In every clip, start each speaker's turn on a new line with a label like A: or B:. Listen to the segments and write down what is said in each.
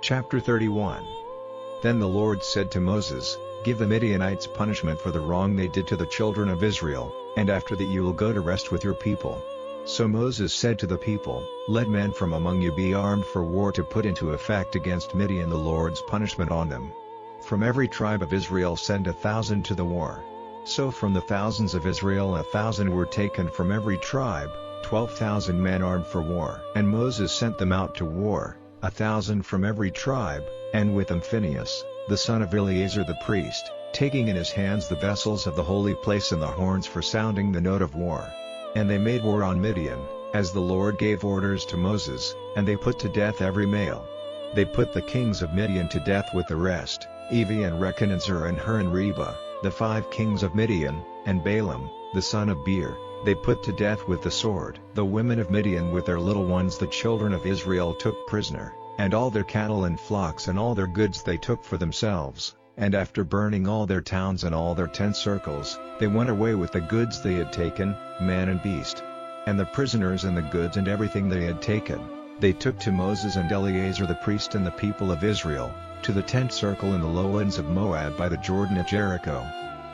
A: Chapter 31. Then the Lord said to Moses, "Give the Midianites punishment for the wrong they did to the children of Israel, and after that you will go to rest with your people." So Moses said to the people, "Let men from among you be armed for war to put into effect against Midian the Lord's punishment on them. From every tribe of Israel send 1,000 to the war." So from the thousands of Israel 1,000 were taken from every tribe, 12,000 men armed for war. And Moses sent them out to war, 1,000 from every tribe, and with them Phinehas, the son of Eleazar the priest, taking in his hands the vessels of the holy place and the horns for sounding the note of war. And they made war on Midian, as the Lord gave orders to Moses, and they put to death every male. They put the kings of Midian to death with the rest, Evi and Rechan and Zur and Hur and Reba, the 5 kings of Midian, and Balaam, the son of Beer, they put to death with the sword. The women of Midian with their little ones the children of Israel took prisoner, and all their cattle and flocks and all their goods they took for themselves, and after burning all their towns and all their tent circles, they went away with the goods they had taken, man and beast. And the prisoners and the goods and everything they had taken, they took to Moses and Eleazar the priest and the people of Israel, to the tent circle in the lowlands of Moab by the Jordan at Jericho.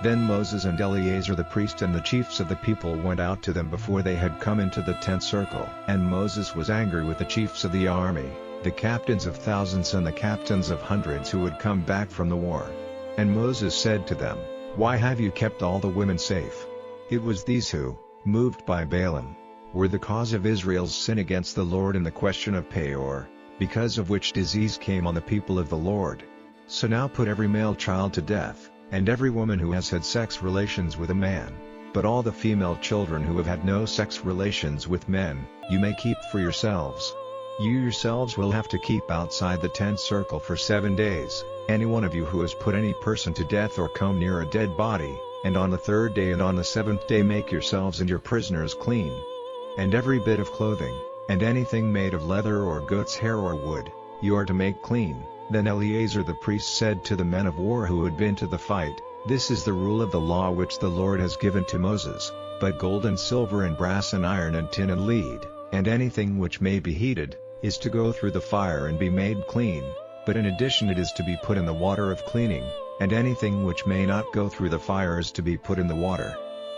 A: Then Moses and Eleazar the priest and the chiefs of the people went out to them before they had come into the tent circle. And Moses was angry with the chiefs of the army, the captains of thousands and the captains of hundreds who had come back from the war. And Moses said to them, "Why have you kept all the women safe?" It was these who, moved by Balaam, were the cause of Israel's sin against the Lord in the question of Peor, because of which disease came on the people of the Lord. So now put every male child to death, and every woman who has had sex relations with a man. But all the female children who have had no sex relations with men, you may keep for yourselves. You yourselves will have to keep outside the tent circle for 7 days, any one of you who has put any person to death or come near a dead body, and on the 3rd day and on the 7th day make yourselves and your prisoners clean. And every bit of clothing, and anything made of leather or goat's hair or wood, you are to make clean. Then Eleazar the priest said to the men of war who had been to the fight, "This is the rule of the law which the Lord has given to Moses, but gold and silver and brass and iron and tin and lead, and anything which may be heated, is to go through the fire and be made clean, but in addition it is to be put in the water of cleaning, and anything which may not go through the fire is to be put in the water.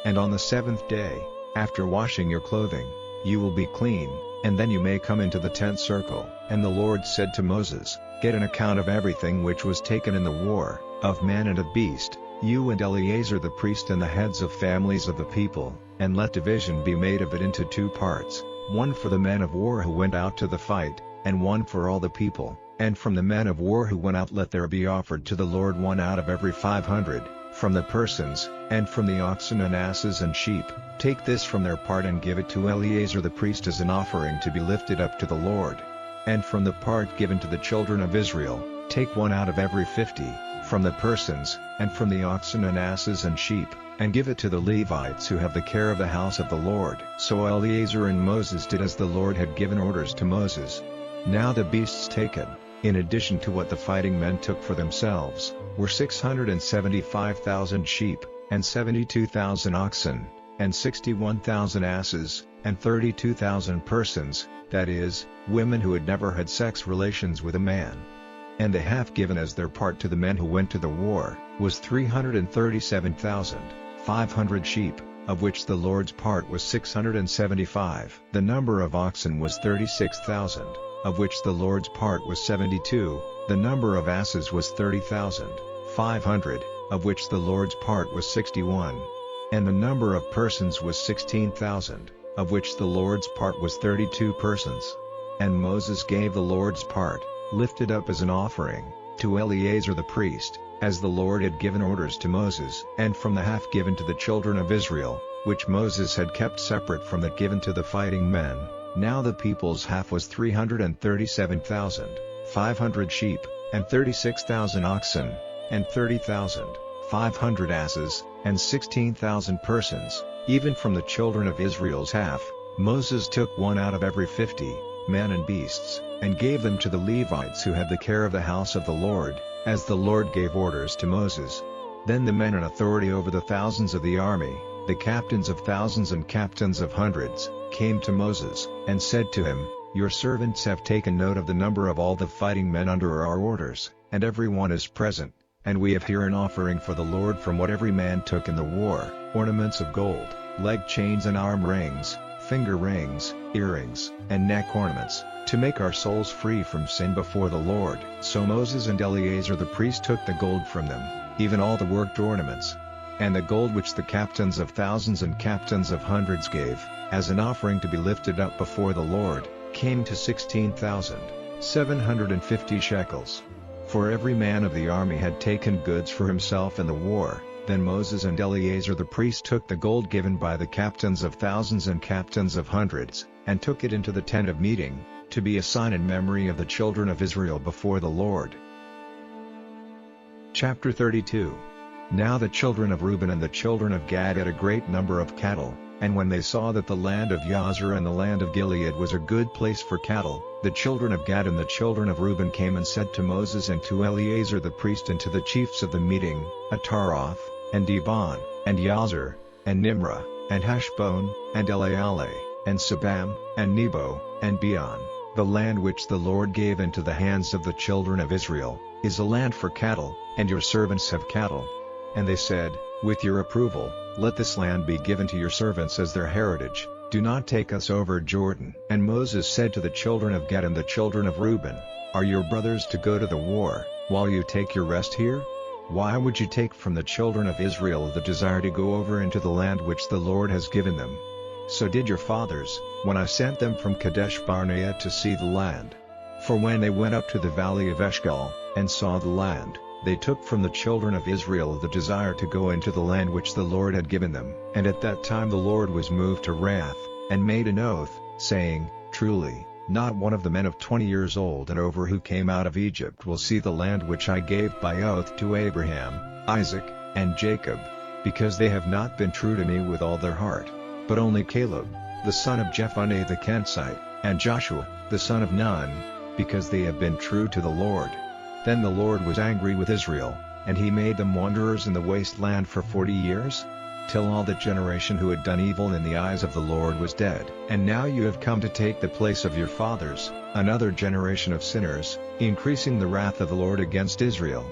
A: And on the 7th day, after washing your clothing, you will be clean, and then you may come into the tent circle." And the Lord said to Moses, "Get an account of everything which was taken in the war, of man and of beast, you and Eleazar the priest and the heads of families of the people, and let division be made of it into 2 parts, one for the men of war who went out to the fight, and one for all the people. And from the men of war who went out let there be offered to the Lord 1 out of every 500, from the persons, and from the oxen and asses and sheep, take this from their part and give it to Eleazar the priest as an offering to be lifted up to the Lord. And from the part given to the children of Israel, take 1 out of every 50, from the persons, and from the oxen and asses and sheep, and give it to the Levites who have the care of the house of the Lord." So Eleazar and Moses did as the Lord had given orders to Moses. Now the beasts taken, in addition to what the fighting men took for themselves, were 675,000 sheep, and 72,000 oxen, and 61,000 asses, and 32,000 persons, that is, women who had never had sex relations with a man. And the half given as their part to the men who went to the war, was 337,500 sheep, of which the Lord's part was 675. The number of oxen was 36,000, of which the Lord's part was 72, the number of asses was 30,500, of which the Lord's part was 61. And the number of persons was 16,000, of which the Lord's part was 32 persons. And Moses gave the Lord's part, lifted up as an offering, to Eleazar the priest, as the Lord had given orders to Moses. And from the half given to the children of Israel, which Moses had kept separate from that given to the fighting men, now the people's half was 337,500 sheep, and 36,000 oxen, and 30,500 asses, and 16,000 persons, even from the children of Israel's half. Moses took 1 out of every 50, men and beasts, and gave them to the Levites who had the care of the house of the Lord, as the Lord gave orders to Moses. Then the men in authority over the thousands of the army, the captains of thousands and captains of hundreds, came to Moses, and said to him, Your servants have taken note of the number of all the fighting men under our orders, and every one is present, and we have here an offering for the Lord from what every man took in the war, ornaments of gold, leg chains and arm rings, finger rings, earrings, and neck ornaments, to make our souls free from sin before the Lord." So Moses and Eleazar the priest took the gold from them, even all the worked ornaments, and the gold which the captains of thousands and captains of hundreds gave, as an offering to be lifted up before the Lord, came to 16,750 shekels. For every man of the army had taken goods for himself in the war. Then Moses and Eleazar the priest took the gold given by the captains of thousands and captains of hundreds, and took it into the tent of meeting, to be a sign in memory of the children of Israel before the Lord. Chapter 32. Now the children of Reuben and the children of Gad had a great number of cattle, and when they saw that the land of Jazer and the land of Gilead was a good place for cattle, the children of Gad and the children of Reuben came and said to Moses and to Eleazar the priest and to the chiefs of the meeting, Ataroth, and Dibon, and Jazer, and Nimrah, and Heshbon, and Eleale, and Sabam, and Nebo, and Beon, the land which the Lord gave into the hands of the children of Israel, is a land for cattle, and your servants have cattle. And they said, "With your approval, let this land be given to your servants as their heritage, do not take us over Jordan." And Moses said to the children of Gad and the children of Reuben, "Are your brothers to go to the war, while you take your rest here? Why would you take from the children of Israel the desire to go over into the land which the Lord has given them? So did your fathers, when I sent them from Kadesh Barnea to see the land. For when they went up to the valley of Eshcol, and saw the land, they took from the children of Israel the desire to go into the land which the Lord had given them. And at that time the Lord was moved to wrath, and made an oath, saying, Truly, not one of the men of 20 years old and over who came out of Egypt will see the land which I gave by oath to Abraham, Isaac, and Jacob, because they have not been true to me with all their heart, but only Caleb, the son of Jephunneh the Kenizzite, and Joshua, the son of Nun, because they have been true to the Lord. Then the Lord was angry with Israel, and he made them wanderers in the wasteland for 40 years, till all that generation who had done evil in the eyes of the Lord was dead. And now you have come to take the place of your fathers, another generation of sinners, increasing the wrath of the Lord against Israel.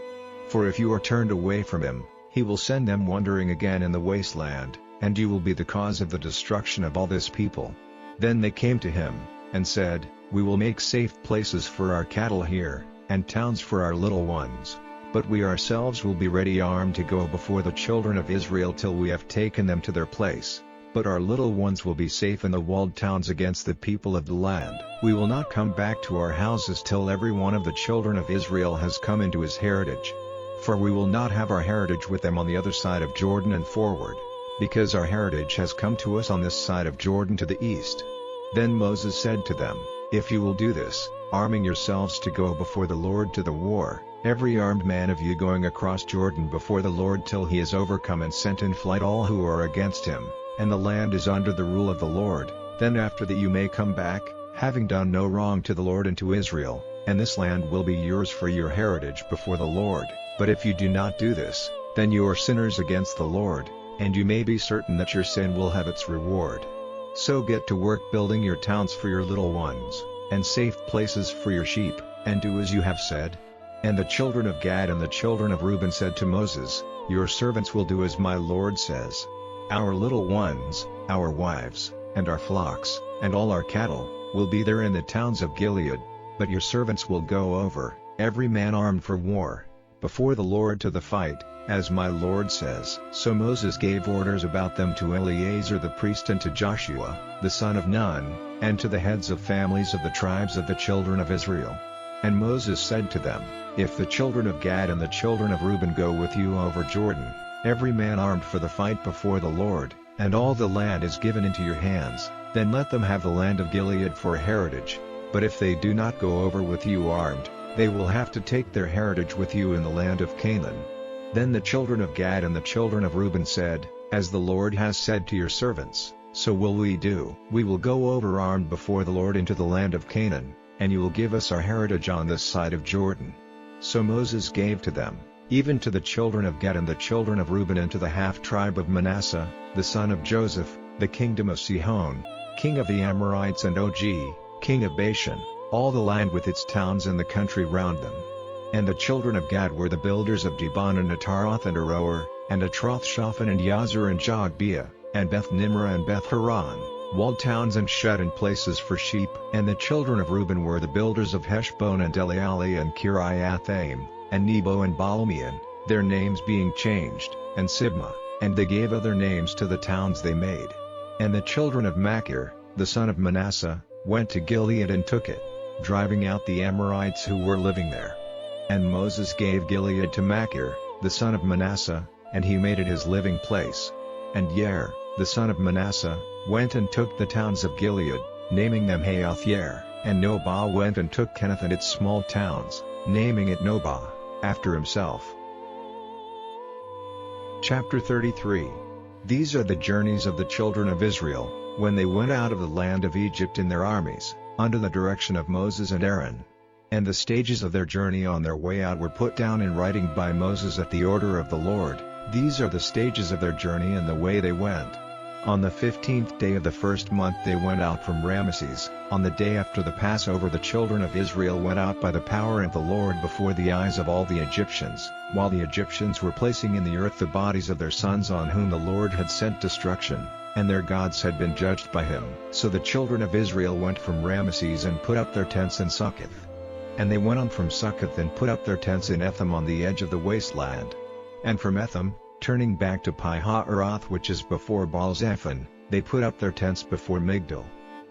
A: For if you are turned away from him, he will send them wandering again in the wasteland, and you will be the cause of the destruction of all this people. Then they came to him, and said, We will make safe places for our cattle here, and towns for our little ones. But we ourselves will be ready armed to go before the children of Israel till we have taken them to their place. But our little ones will be safe in the walled towns against the people of the land. We will not come back to our houses till every one of the children of Israel has come into his heritage. For we will not have our heritage with them on the other side of Jordan and forward, because our heritage has come to us on this side of Jordan to the east. Then Moses said to them, If you will do this, arming yourselves to go before the Lord to the war, every armed man of you going across Jordan before the Lord till he is overcome and sent in flight all who are against him, and the land is under the rule of the Lord, then after that you may come back, having done no wrong to the Lord and to Israel, and this land will be yours for your heritage before the Lord. But if you do not do this, then you are sinners against the Lord, and you may be certain that your sin will have its reward. So get to work building your towns for your little ones, and safe places for your sheep, and do as you have said. And the children of Gad and the children of Reuben said to Moses, Your servants will do as my Lord says. Our little ones, our wives, and our flocks, and all our cattle, will be there in the towns of Gilead, but your servants will go over, every man armed for war, before the Lord to the fight, as my Lord says. So Moses gave orders about them to Eleazar the priest and to Joshua, the son of Nun, and to the heads of families of the tribes of the children of Israel. And Moses said to them, If the children of Gad and the children of Reuben go with you over Jordan, every man armed for the fight before the Lord, and all the land is given into your hands, then let them have the land of Gilead for a heritage. But if they do not go over with you armed, they will have to take their heritage with you in the land of Canaan. Then the children of Gad and the children of Reuben said, As the Lord has said to your servants, so will we do. We will go over armed before the Lord into the land of Canaan, and you will give us our heritage on this side of Jordan. So Moses gave to them, even to the children of Gad and the children of Reuben and to the half-tribe of Manasseh, the son of Joseph, the kingdom of Sihon, king of the Amorites and Og, king of Bashan, all the land with its towns and the country round them. And the children of Gad were the builders of Dibon and Ataroth and Aroer, and Atroth Shaphan and Yazar and Jogbeah, and Beth Nimrah and Beth Haran, walled towns and shut-in places for sheep. And the children of Reuben were the builders of Heshbon and Elealeh and Kiriathaim, and Nebo and Baalmeon, their names being changed, and Sibmah, and they gave other names to the towns they made. And the children of Machir, the son of Manasseh, went to Gilead and took it, driving out the Amorites who were living there. And Moses gave Gilead to Machir, the son of Manasseh, and he made it his living place. And Yair, the son of Manasseh, went and took the towns of Gilead, naming them Haoth Yair, and Nobah went and took Kenath and its small towns, naming it Nobah, after himself. Chapter 33. These are the journeys of the children of Israel, when they went out of the land of Egypt in their armies, under the direction of Moses and Aaron. And the stages of their journey on their way out were put down in writing by Moses at the order of the Lord. These are the stages of their journey and the way they went. On the 15th day of the first month they went out from Ramesses. On the day after the Passover the children of Israel went out by the power of the Lord before the eyes of all the Egyptians, while the Egyptians were placing in the earth the bodies of their sons on whom the Lord had sent destruction, and their gods had been judged by him. So the children of Israel went from Ramesses and put up their tents in Succoth. And they went on from Succoth and put up their tents in Etham on the edge of the wasteland. And from Etham, turning back to Pi-hahiroth which is before Baal-zephon, they put up their tents before Migdol.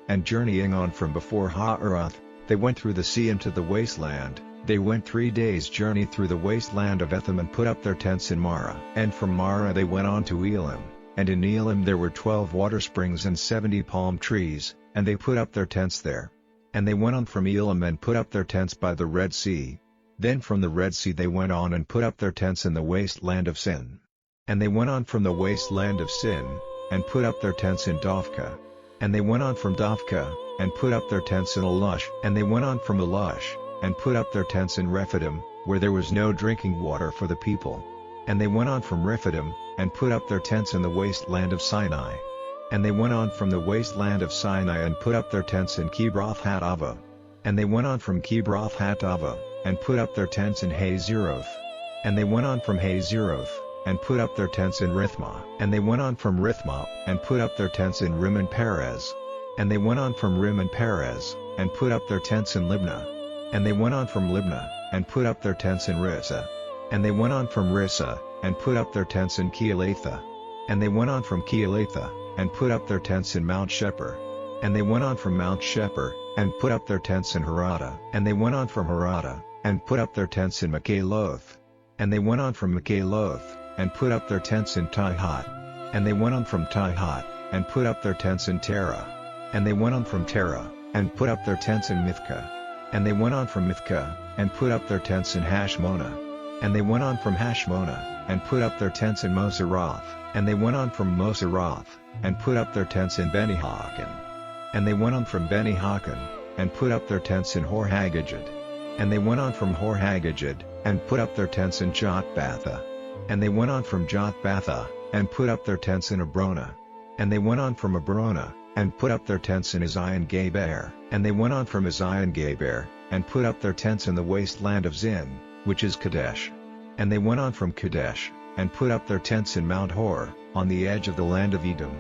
A: And journeying on from before Hahiroth, they went through the sea into the wasteland. They went 3 days' journey through the wasteland of Etham and put up their tents in Marah. And from Marah they went on to Elim, and in Elim there were 12 water springs and 70 palm trees, and they put up their tents there. And they went on from Elim and put up their tents by the Red Sea. Then from the Red Sea they went on and put up their tents in the wasteland of Sin. And they went on from the wasteland of Sin, and put up their tents in Dophkah. And they went on from Dophkah, and put up their tents in Elush. And they went on from Elush, and put up their tents in Rephidim, where there was no drinking water for the people. And they went on from Rephidim, and put up their tents in the wasteland of Sinai. And they went on from the wasteland of Sinai and put up their tents in Kibroth-Hattaavah. And they went on from Kibroth-Hattaavah, and put up their tents in Hazeroth. And they went on from Hazeroth, and put up their tents in Rithmah. And they went on from Rithmah, and put up their tents in Rimmon Perez. And they went on from Rimmon Perez, and put up their tents in Libnah. And they went on from Libnah, and put up their tents in Rissah. And they went on from Rissah, and put up their tents in Keelatha. And they went on from Keelatha, and put up their tents in Mount Shepher. And they went on from Mount Shepher, and put up their tents in Harada. And they went on from Harada, and put up their tents in Makaloth. And they went on from Makaloth, and put up their tents in Tihat. And they went on from Tihat, and put up their tents in Terah. And they went on from Terah, and put up their tents in Mithkah. And they went on from Mithkah, and put up their tents in Hashmonah. And they went on from Hashmonah, and put up their tents in Moseroth. And they went on from Moseroth, and put up their tents in Beni-Hakan. And they went on from Beni-Hakan, and put up their tents in Hor-Haggidgad. And they went on from Hor-Haggidgad, and put up their tents in Jotbatha. And they went on from Jotbatha, and put up their tents in Abrona. And they went on from Abrona, and put up their tents in Ezion-Geber. And they went on from Ezion-Geber, and put up their tents in the wasteland of Zin, which is Kadesh. And they went on from Kadesh, and put up their tents in Mount Hor, on the edge of the land of Edom.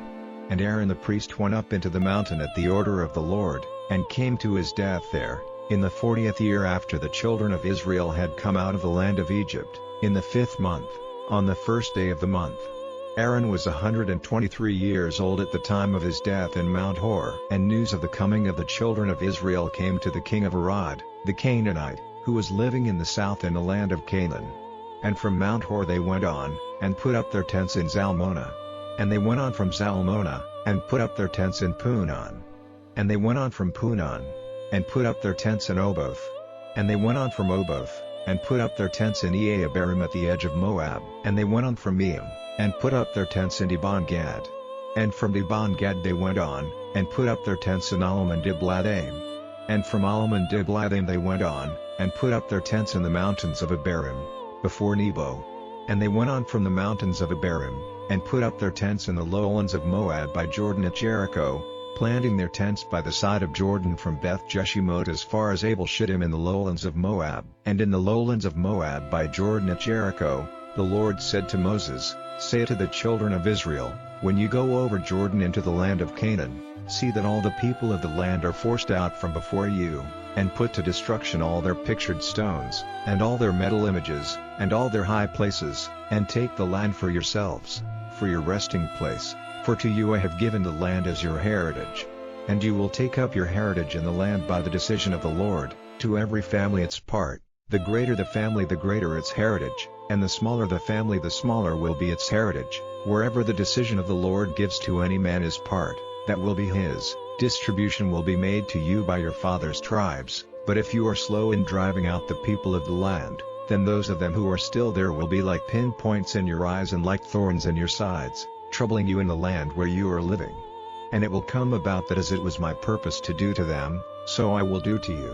A: And Aaron the priest went up into the mountain at the order of the Lord, and came to his death there, in the 40th year after the children of Israel had come out of the land of Egypt, in the 5th month, on the 1st day of the month. Aaron was 123 years old at the time of his death in Mount Hor. And news of the coming of the children of Israel came to the king of Arad, the Canaanite, who was living in the south in the land of Canaan. And from Mount Hor they went on, and put up their tents in Zalmonah. And they went on from Zalmonah, and put up their tents in Punon. And they went on from Punon, and put up their tents in Oboth. And they went on from Oboth, and put up their tents in Eabarim at the edge of Moab. And they went on from Meam, and put up their tents in Dibon-Gad. And from Dibon-Gad they went on, and put up their tents in Alam and Diblathaim. And from Alam and Diblathaim they went on, and put up their tents in the mountains of Abarim, before Nebo. And they went on from the mountains of Abarim, and put up their tents in the lowlands of Moab by Jordan at Jericho, planting their tents by the side of Jordan from Beth Jeshimoth as far as Abel Shittim in the lowlands of Moab. And in the lowlands of Moab by Jordan at Jericho, the Lord said to Moses, "Say to the children of Israel, when you go over Jordan into the land of Canaan, see that all the people of the land are forced out from before you, and put to destruction all their pictured stones, and all their metal images, and all their high places, and take the land for yourselves, for your resting place, for to you I have given the land as your heritage. And you will take up your heritage in the land by the decision of the Lord, to every family its part, the greater the family the greater its heritage, and the smaller the family the smaller will be its heritage, wherever the decision of the Lord gives to any man his part, that will be his. Distribution will be made to you by your father's tribes, but if you are slow in driving out the people of the land, then those of them who are still there will be like pinpoints in your eyes and like thorns in your sides, troubling you in the land where you are living. And it will come about that as it was my purpose to do to them, so I will do to you.